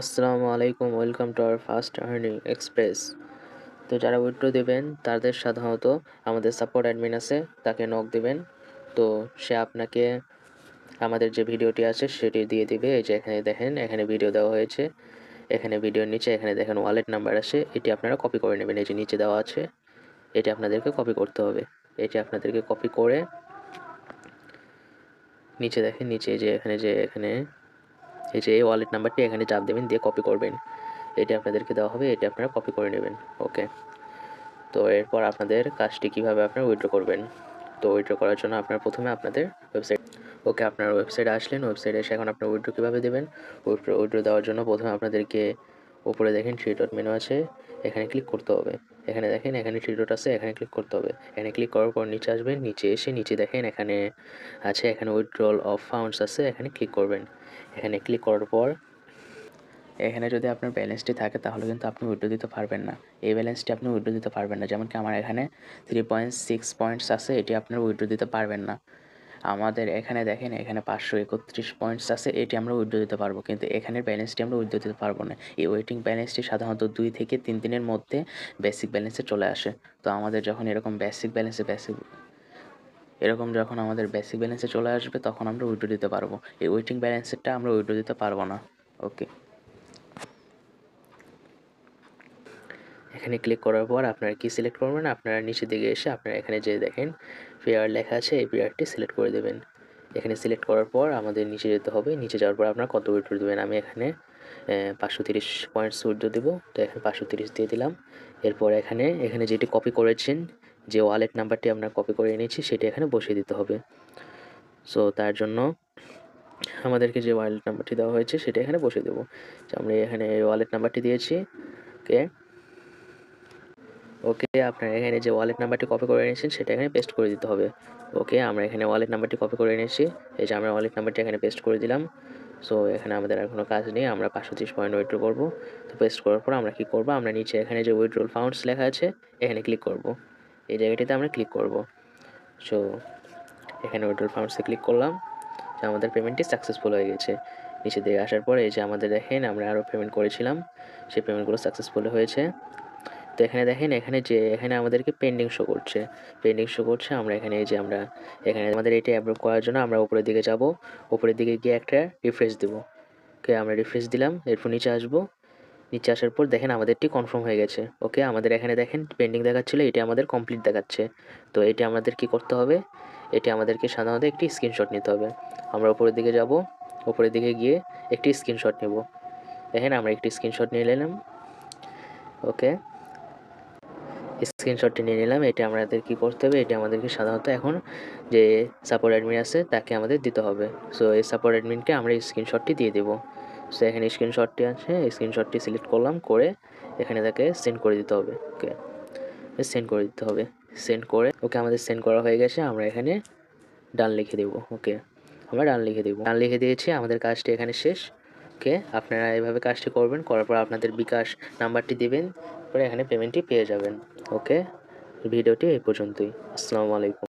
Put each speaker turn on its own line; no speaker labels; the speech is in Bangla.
আসসালামু আলাইকুম, welcome to our first earning express. তো যারা উইথড্র দেবেন তাদের সাধারণত আমাদের সাপোর্ট অ্যাডমিন আছে, তাকে নক দেবেন। তো সে আপনাকে আমাদের যে ভিডিওটি আছে সেটি দিয়ে দিবে। এই যে এখানে দেখেন, এখানে ভিডিও দেওয়া হয়েছে, এখানে ভিডিওর নিচে এখানে দেখেন ওয়ালেট নাম্বার আছে, এটি আপনারা কপি করে নেবেন। এই যে নিচে দেওয়া আছে, এটি আপনাদেরকে কপি করতে হবে। এটি আপনাদেরকে কপি করে নিচে দেখেন, নিচে এখানে এই যে এই ওয়ালেট নাম্বারটি এখানে চাপ দেবেন, দিয়ে কপি করবেন। এটি আপনাদেরকে দেওয়া হবে, এটি আপনারা কপি করে নেবেন। ওকে, তো এরপর আপনাদের কাজটি কীভাবে আপনারা উইথড্র করবেন। তো উইথড্র করার জন্য আপনারা প্রথমে আপনাদের ওয়েবসাইট, ওকে আপনারা ওয়েবসাইটে আসলেন। ওয়েবসাইটে এসে এখন আপনারা উইথড্র কীভাবে দেবেন। উইথড্র দেওয়ার জন্য প্রথমে আপনাদেরকে উপরে দেখেন থ্রি ডট মেনু আছে, এখানে ক্লিক করতে হবে। এখানে দেখেন, এখানে থ্রি ডট আছে, এখানে ক্লিক করতে হবে। এখানে ক্লিক করার পর নিচে আসবেন, নিচে এসে নিচে দেখেন এখানে আছে, এখানে উইথড্রল অফ ফান্ডস আছে, এখানে ক্লিক করবেন। এখানে ক্লিক করার পর এখানে যদি আপনার ব্যালেন্সটি থাকে তাহলে কিন্তু আপনি উইথড্র দিতে পারবেন না। এই ব্যালেন্সটি আপনি উইথড্র দিতে পারবেন না। যেমন কি আমার এখানে 3.6 পয়েন্টস আছে, এটি আপনার উইথড্র দিতে পারবেন না। আমাদের এখানে দেখেন, এখানে 531 পয়েন্টস আছে, এটি আমরা উইথড্র দিতে পারবো, কিন্তু এখানের ব্যালেন্সটি আমরা উইথড্র দিতে পারবো না। এই ওয়েটিং ব্যালেন্সটি সাধারণত 2 থেকে 3 দিনের মধ্যে বেসিক ব্যালেন্সে চলে আসে। তো আমাদের যখন এরকম যখন আমাদের বেসিক ব্যালেন্সে চলে আসবে তখন আমরা উইথড্র দিতে পারবো। এই ওয়েটিং ব্যালেন্সেরটা আমরা উইথড্র দিতে পারবো না। ওকে, এখানে ক্লিক করার পর আপনারা কি সিলেক্ট করবেন, আপনারা নিচের দিকে এসে আপনারা এখানে যে দেখেন পেয়ার লেখা আছে, এই পেয়ারটি সিলেক্ট করে দেবেন। এখানে সিলেক্ট করার পর আমাদের নিচে যেতে হবে। নিচে যাওয়ার পর আপনারা কত উইথড্র দেবেন। আমি এখানে 530 পয়েন্টস উইথড্র দেবো, তো এখানে 530 দিয়ে দিলাম। এরপর এখানে যেটি কপি করেছেন, যে ওয়ালেট নাম্বারটি আমরা কপি করে এনেছি সেটি এখানে বসিয়ে দিতে হবে। সো তার জন্য আমাদেরকে যে ওয়ালেট নাম্বারটি দেওয়া হয়েছে সেটা এখানে বসিয়ে দেবো। আমরা এখানে ওয়ালেট নাম্বারটি দিয়েছি। ওকে, আপনারা এখানে যে ওয়ালেট নাম্বারটি কপি করে এনেছেন সেটা এখানে পেস্ট করে দিতে হবে। ওকে, আমরা এখানে ওয়ালেট নাম্বারটি কপি করে এনেছি, এই যে আমরা ওয়ালেট নাম্বারটি এখানে পেস্ট করে দিলাম। সো এখানে আমাদের আর কোনো কাজ নেই, আমরা 530 পয়েন্ট উইথড্র করবো। তো পেস্ট করার পর আমরা কী করবো, আমরা নিচে এখানে যে উইথড্রল ফান্ডস লেখা আছে এখানে ক্লিক করব। এই জায়গাটিতে আমরা ক্লিক করব। সো এখানে উইথড্রল ফান্ডসে ক্লিক করলাম, যে আমাদের পেমেন্টটি সাকসেসফুল হয়ে গেছে। নিচে দিকে আসার পর এই যে আমাদের দেখেন আমরা আরও পেমেন্ট করেছিলাম, সেই পেমেন্টগুলো সাকসেসফুল হয়েছে। তো এখানে দেখেন, এখানে আমাদেরকে পেন্ডিং শো করছে। আমরা এখানে এখানে আমাদের এটা অ্যাপ্রুভ করার জন্য আমরা উপরের দিকে যাব, উপরের দিকে গিয়ে একটা রিফ্রেশ দেবো। ওকে, আমরা রিফ্রেশ দিলাম। এরপর নিচে আসবো, নিচে আসার পর দেখেন আমাদেরটি কনফার্ম হয়ে গেছে। ওকে, আমাদের এখানে দেখেন পেন্ডিং দেখাচ্ছিলো, এটি আমাদের কমপ্লিট দেখাচ্ছে। তো এটি আমাদের কি করতে হবে, এটি আমাদেরকে সাধারণত একটি স্ক্রিনশট নিতে হবে। আমরা উপরের দিকে যাব, উপরের দিকে গিয়ে একটি স্ক্রিনশট নেব। দেখেন আমরা একটি স্ক্রিনশট নিয়ে নিলাম। ওকে, স্ক্রিনশটটি নিয়ে নিলাম। এটা আমাদের কী করতে হবে, এটা আমাদেরকে সাধারণত এখন যে সাপোর্ট অ্যাডমিন আছে তাকে আমাদের দিতে হবে। সো এই সাপোর্ট অ্যাডমিনকে আমরা এই স্ক্রিনশটটি দিয়ে দেবো। সো এখানে স্ক্রিনশটটি আছে, এই স্ক্রিনশটটি সিলেক্ট করলাম, করে এখানে তাকে সেন্ড করে দিতে হবে। ওকে, সেন্ড করে দিতে হবে। সেন্ড করে, ওকে আমাদের সেন্ড করা হয়ে গেছে। আমরা এখানে ডান লিখে দেবো। ওকে, আমরা ডান লিখে দিয়েছি, আমাদের কাজটি এখানে শেষ। ওকে, আপনারা এভাবে কাজটি করবেন, করার পর আপনাদের বিকাশ নাম্বারটি দেবেন, পরে এখানে পেমেন্টটি পেয়ে যাবেন। ওকে, ভিডিওটি এই পর্যন্তই। আসসালামু আলাইকুম।